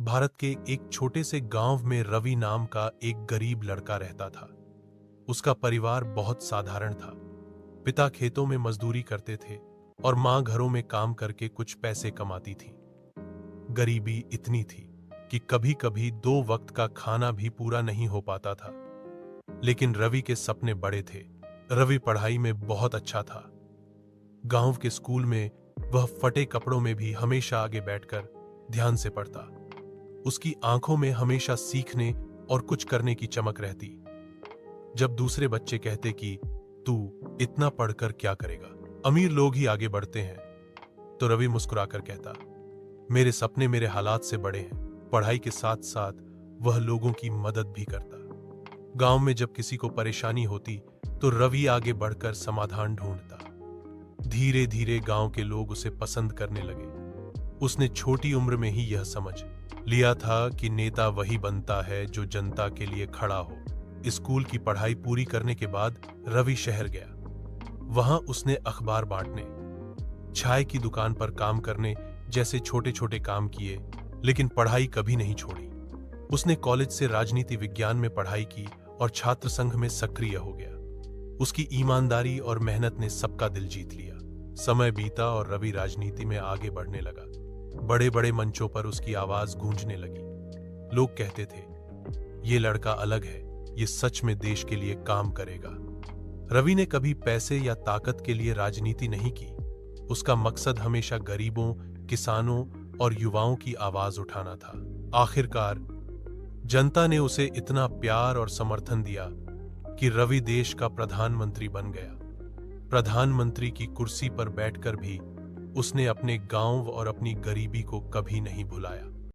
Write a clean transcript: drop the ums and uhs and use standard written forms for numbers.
भारत के एक छोटे से गांव में रवि नाम का एक गरीब लड़का रहता था। उसका परिवार बहुत साधारण था। पिता खेतों में मजदूरी करते थे और मां घरों में काम करके कुछ पैसे कमाती थी। गरीबी इतनी थी कि कभी-कभी 2 वक्त का खाना भी पूरा नहीं हो पाता था। लेकिन रवि के सपने बड़े थे। रवि पढ़ाई में बहुत अच्छा था। गांव के स्कूल में वह फटे कपड़ों में भी हमेशा आगे बैठकर ध्यान से पढ़ता। उसकी आंखों में हमेशा सीखने और कुछ करने की चमक रहती। जब दूसरे बच्चे कहते कि तू इतना पढ़कर क्या करेगा, अमीर लोग ही आगे बढ़ते हैं, तो रवि मुस्कुराकर कहता, मेरे सपने मेरे हालात से बड़े हैं। पढ़ाई के साथ साथ वह लोगों की मदद भी करता। गांव में जब किसी को परेशानी होती तो रवि आगे बढ़कर समाधान ढूंढता। धीरे धीरे गांव के लोग उसे पसंद करने लगे। उसने छोटी उम्र में ही यह समझ लिया था कि नेता वही बनता है जो जनता के लिए खड़ा हो। स्कूल की पढ़ाई पूरी करने के बाद रवि शहर गया। वहां उसने अखबार बांटने, चाय की दुकान पर काम करने जैसे छोटे छोटे काम किए, लेकिन पढ़ाई कभी नहीं छोड़ी। उसने कॉलेज से राजनीति विज्ञान में पढ़ाई की और छात्र संघ में सक्रिय हो गया। उसकी ईमानदारी और मेहनत ने सबका दिल जीत लिया। समय बीता और रवि राजनीति में आगे बढ़ने लगा। बड़े बड़े मंचों पर उसकी आवाज गूंजने लगी। लोग कहते थे, ये लड़का अलग है, ये सच में देश के लिए काम करेगा। रवि ने कभी पैसे या ताकत के लिए राजनीति नहीं की। उसका मकसद हमेशा गरीबों, किसानों और युवाओं की आवाज उठाना था। आखिरकार जनता ने उसे इतना प्यार और समर्थन दिया कि रवि देश का प्रधानमंत्री बन गया। प्रधानमंत्री की कुर्सी पर बैठकर भी उसने अपने गांव और अपनी गरीबी को कभी नहीं भुलाया।